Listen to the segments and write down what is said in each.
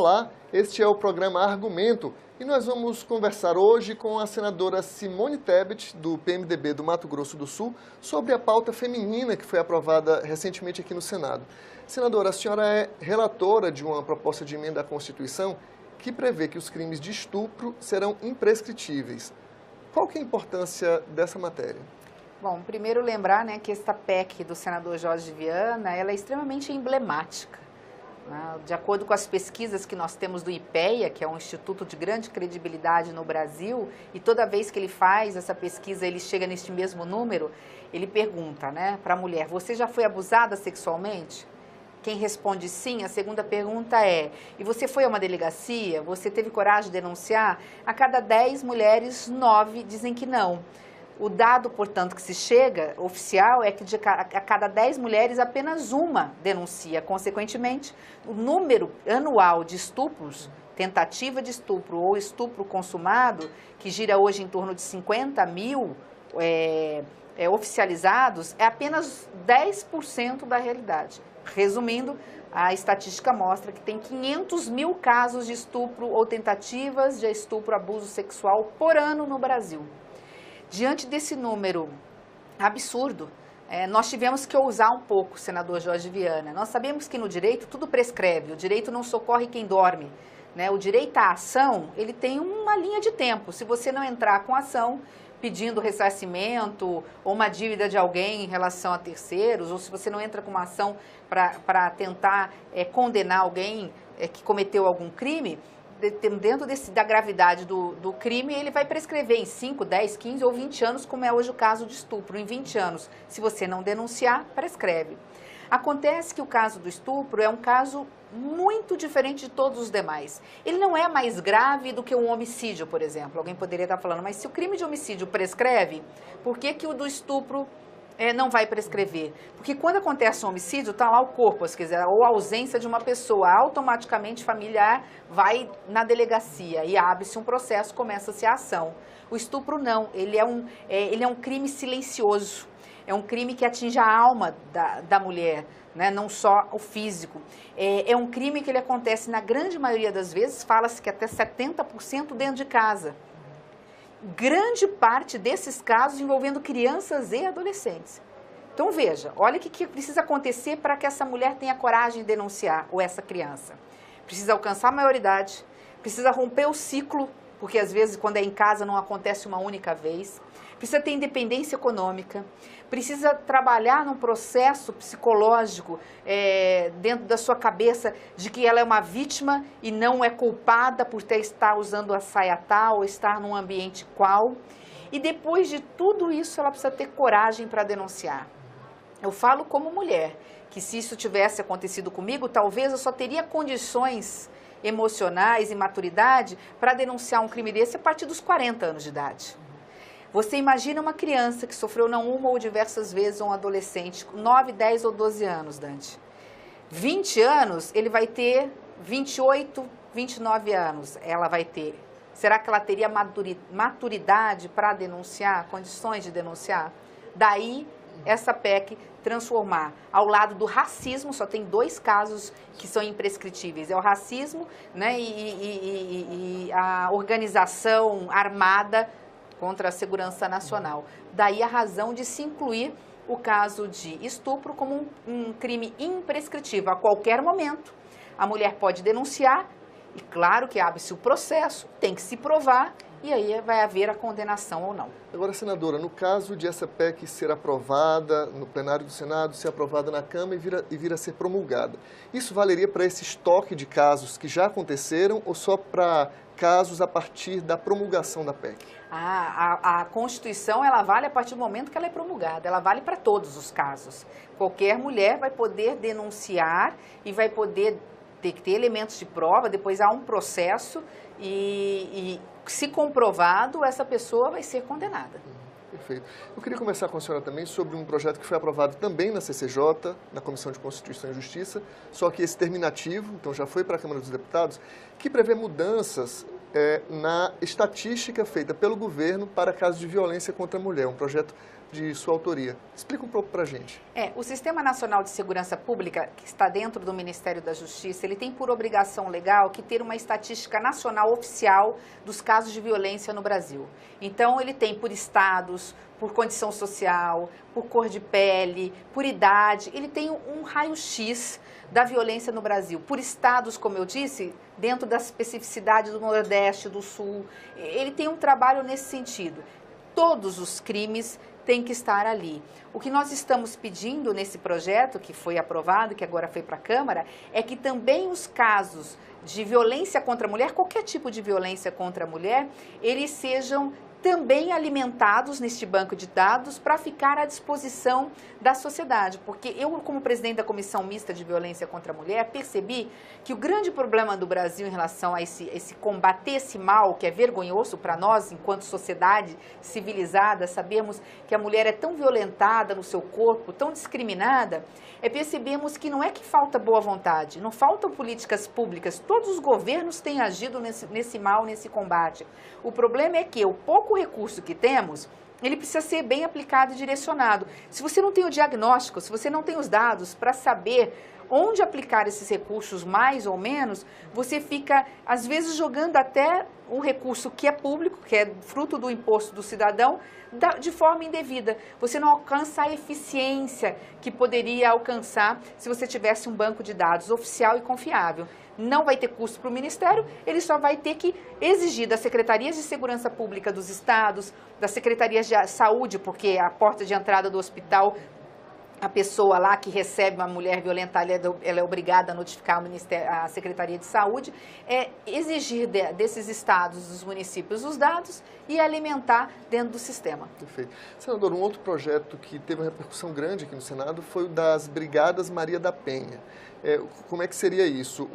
Olá, este é o programa Argumento e nós vamos conversar hoje com a senadora Simone Tebet, do PMDB do Mato Grosso do Sul, sobre a pauta feminina que foi aprovada recentemente aqui no Senado. Senadora, a senhora é relatora de uma proposta de emenda à Constituição que prevê que os crimes de estupro serão imprescritíveis. Qual que é a importância dessa matéria? Bom, primeiro lembrar, que esta PEC do senador Jorge Viana, ela é extremamente emblemática. De acordo com as pesquisas que nós temos do IPEA, que é um instituto de grande credibilidade no Brasil, e toda vez que ele faz essa pesquisa, ele chega neste mesmo número, ele pergunta, para a mulher: você já foi abusada sexualmente? Quem responde sim, a segunda pergunta é: e você foi a uma delegacia? Você teve coragem de denunciar? A cada 10 mulheres, 9 dizem que não. O dado, portanto, que se chega, oficial, é que a cada 10 mulheres, apenas uma denuncia. Consequentemente, o número anual de estupros, tentativa de estupro ou estupro consumado, que gira hoje em torno de 50 mil oficializados, é apenas 10% da realidade. Resumindo, a estatística mostra que tem 500 mil casos de estupro ou tentativas de estupro, abuso sexual por ano no Brasil. Diante desse número absurdo, nós tivemos que ousar um pouco, senador Jorge Viana. Nós sabemos que no direito tudo prescreve, o direito não socorre quem dorme. O direito à ação, ele tem uma linha de tempo. Se você não entrar com ação pedindo ressarcimento ou uma dívida de alguém em relação a terceiros, ou se você não entra com uma ação para tentar condenar alguém que cometeu algum crime, dentro da gravidade do crime, ele vai prescrever em 5, 10, 15 ou 20 anos, como é hoje o caso de estupro. Em 20 anos, se você não denunciar, prescreve. Acontece que o caso do estupro é um caso muito diferente de todos os demais. Ele não é mais grave do que um homicídio, por exemplo. Alguém poderia estar falando, mas se o crime de homicídio prescreve, por que o do estupro não vai prescrever? Porque quando acontece um homicídio, está lá o corpo, se quiser, ou a ausência de uma pessoa, automaticamente familiar vai na delegacia e abre-se um processo, começa-se a ação. O estupro não, ele é um crime silencioso, é um crime que atinge a alma da mulher, não só o físico. É um crime que ele acontece, na grande maioria das vezes, fala-se que até 70% dentro de casa. Grande parte desses casos envolvendo crianças e adolescentes. Então veja, olha o que precisa acontecer para que essa mulher tenha coragem de denunciar, ou essa criança. Precisa alcançar a maioridade, precisa romper o ciclo, porque às vezes quando é em casa não acontece uma única vez, precisa ter independência econômica, precisa trabalhar num processo psicológico dentro da sua cabeça de que ela é uma vítima e não é culpada por estar usando a saia tal ou estar num ambiente qual. E depois de tudo isso, ela precisa ter coragem para denunciar. Eu falo como mulher, que se isso tivesse acontecido comigo, talvez eu só teria condições emocionais e maturidade para denunciar um crime desse a partir dos 40 anos de idade. Você imagina uma criança que sofreu não uma ou diversas vezes, ou um adolescente, com 9, 10 ou 12 anos, Dante. 20 anos, ele vai ter 28, 29 anos, ela vai ter. Será que ela teria maturidade para denunciar, condições de denunciar? Daí, essa PEC transformar, ao lado do racismo, só tem 2 casos que são imprescritíveis, é o racismo, e a organização armada contra a segurança nacional. Daí a razão de se incluir o caso de estupro como um crime imprescritível. A qualquer momento, a mulher pode denunciar e claro que abre-se o processo, tem que se provar e aí vai haver a condenação ou não. Agora, senadora, no caso de essa PEC ser aprovada no plenário do Senado, ser aprovada na Câmara e vir a ser promulgada, isso valeria para esse estoque de casos que já aconteceram ou só para casos a partir da promulgação da PEC? A Constituição, ela vale a partir do momento que ela é promulgada, ela vale para todos os casos. Qualquer mulher vai poder denunciar e vai poder ter que ter elementos de prova, depois há um processo e se comprovado, essa pessoa vai ser condenada. Perfeito. Eu queria conversar com a senhora também sobre um projeto que foi aprovado também na CCJ, na Comissão de Constituição e Justiça, só que esse terminativo, então já foi para a Câmara dos Deputados, que prevê mudanças na estatística feita pelo governo para casos de violência contra a mulher, um projeto de sua autoria. Explica um pouco para a gente. O Sistema Nacional de Segurança Pública, que está dentro do Ministério da Justiça, ele tem por obrigação legal que ter uma estatística nacional oficial dos casos de violência no Brasil. Então, ele tem por estados, por condição social, por cor de pele, por idade, ele tem um raio-x da violência no Brasil. Por estados, como eu disse, dentro da especificidade do Nordeste, do Sul, ele tem um trabalho nesse sentido. Todos os crimes têm que estar ali. O que nós estamos pedindo nesse projeto, que foi aprovado, que agora foi para a Câmara, é que também os casos de violência contra a mulher, qualquer tipo de violência contra a mulher, eles sejam também alimentados neste banco de dados para ficar à disposição da sociedade. Porque eu, como presidente da Comissão Mista de Violência contra a Mulher, percebi que o grande problema do Brasil em relação a esse combater esse mal, que é vergonhoso para nós, enquanto sociedade civilizada, sabermos que a mulher é tão violentada no seu corpo, tão discriminada, percebemos que não é que falta boa vontade, não faltam políticas públicas, todos os governos têm agido nesse mal, nesse combate. O problema é que o pouco recurso que temos, ele precisa ser bem aplicado e direcionado. Se você não tem o diagnóstico, se você não tem os dados para saber onde aplicar esses recursos mais ou menos, você fica, às vezes, jogando até um recurso que é público, que é fruto do imposto do cidadão, de forma indevida. Você não alcança a eficiência que poderia alcançar se você tivesse um banco de dados oficial e confiável. Não vai ter custo para o Ministério, ele só vai ter que exigir das Secretarias de Segurança Pública dos estados, das Secretarias de Saúde, porque a porta de entrada do hospital, a pessoa lá que recebe uma mulher violentada, ela é obrigada a notificar a Secretaria de Saúde, exigir desses estados, dos municípios, os dados e alimentar dentro do sistema. Perfeito. Senador, um outro projeto que teve uma repercussão grande aqui no Senado foi o das Brigadas Maria da Penha. Como é que seria isso?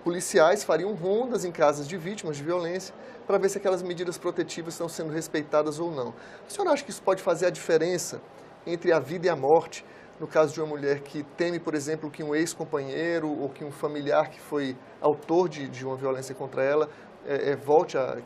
Policiais fariam rondas em casas de vítimas de violência para ver se aquelas medidas protetivas estão sendo respeitadas ou não. A senhora acha que isso pode fazer a diferença entre a vida e a morte, no caso de uma mulher que teme, por exemplo, que um ex-companheiro ou que um familiar que foi autor de uma violência contra ela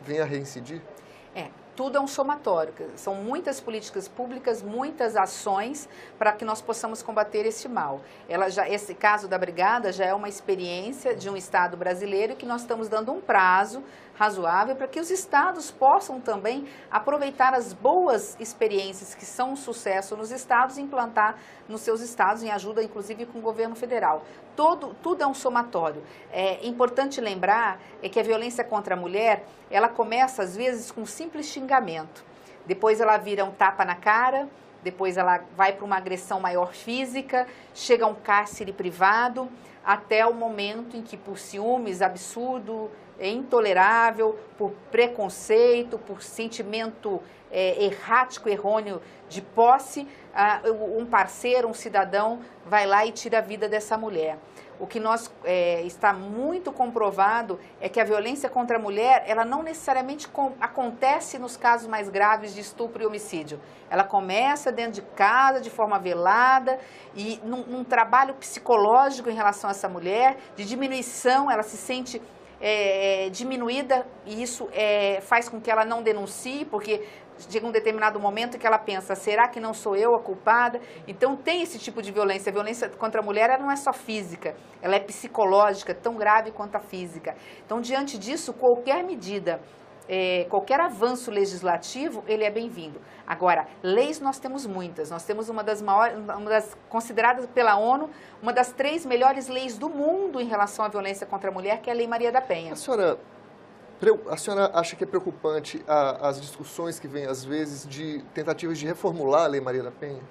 venha a reincidir? Tudo é um somatório, são muitas políticas públicas, muitas ações para que nós possamos combater esse mal. Esse caso da Brigada já é uma experiência de um Estado brasileiro que nós estamos dando um prazo razoável para que os estados possam também aproveitar as boas experiências que são um sucesso nos estados e implantar nos seus estados, em ajuda inclusive com o governo federal. Tudo é um somatório. É importante lembrar que a violência contra a mulher, ela começa às vezes com um simples xingamento, depois ela vira um tapa na cara, depois ela vai para uma agressão maior física, chega a um cárcere privado, até o momento em que por ciúmes absurdo, intolerável, por preconceito, por sentimento errático, errôneo de posse, um parceiro, um cidadão vai lá e tira a vida dessa mulher. O que está muito comprovado é que a violência contra a mulher, ela não necessariamente acontece nos casos mais graves de estupro e homicídio. Ela começa dentro de casa, de forma velada, e num trabalho psicológico em relação a essa mulher, de diminuição, ela se sente diminuída, e isso faz com que ela não denuncie, porque chega um determinado momento que ela pensa, será que não sou eu a culpada? Então tem esse tipo de violência. A violência contra a mulher, ela não é só física, ela é psicológica, tão grave quanto a física. Então, diante disso, qualquer medida, qualquer avanço legislativo, ele é bem-vindo. Agora, leis nós temos muitas. Nós temos uma das consideradas pela ONU, uma das 3 melhores leis do mundo em relação à violência contra a mulher, que é a Lei Maria da Penha. A senhora acha que é preocupante as discussões que vêm, às vezes, de tentativas de reformular a Lei Maria da Penha?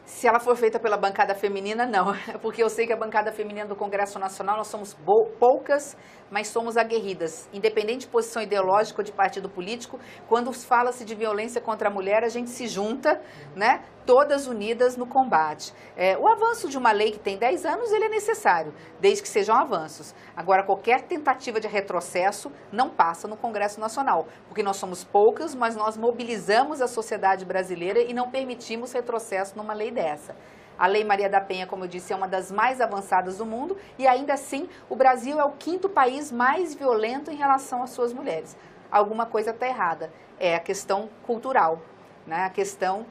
Se ela for feita pela bancada feminina, não. Porque eu sei que a bancada feminina do Congresso Nacional, nós somos poucas, mas somos aguerridas. Independente de posição ideológica ou de partido político, quando fala-se de violência contra a mulher, a gente se junta, né? Todas unidas no combate. O avanço de uma lei que tem 10 anos, ele é necessário, desde que sejam avanços. Agora, qualquer tentativa de retrocesso não passa no Congresso Nacional, porque nós somos poucas, mas nós mobilizamos a sociedade brasileira e não permitimos retrocesso numa lei dessa. A Lei Maria da Penha, como eu disse, é uma das mais avançadas do mundo e ainda assim o Brasil é o 5º país mais violento em relação às suas mulheres. Alguma coisa está errada, é a questão cultural, né? A questão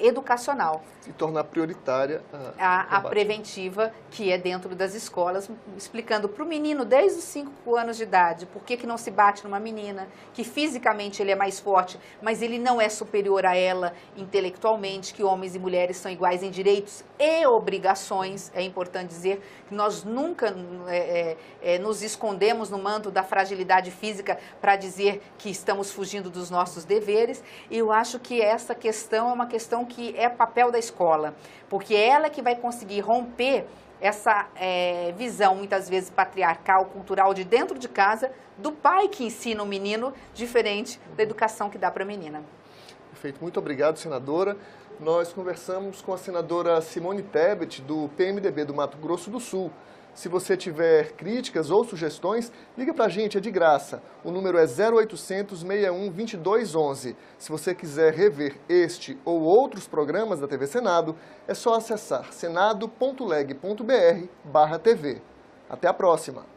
educacional. E tornar prioritária A preventiva, que é dentro das escolas, explicando para o menino desde os 5 anos de idade por que não se bate numa menina, que fisicamente ele é mais forte, mas ele não é superior a ela intelectualmente, que homens e mulheres são iguais em direitos e obrigações. É importante dizer que nós nunca nos escondemos no manto da fragilidade física para dizer que estamos fugindo dos nossos deveres. E eu acho que essa questão é uma questão que é papel da escola, porque ela que vai conseguir romper essa visão, muitas vezes patriarcal, cultural, de dentro de casa, do pai que ensina o menino, diferente da educação que dá para a menina. Perfeito. Muito obrigado, senadora. Nós conversamos com a senadora Simone Tebet, do PMDB do Mato Grosso do Sul. Se você tiver críticas ou sugestões, liga para a gente, é de graça. O número é 0800 61 2211. Se você quiser rever este ou outros programas da TV Senado, é só acessar senado.leg.br/TV. Até a próxima!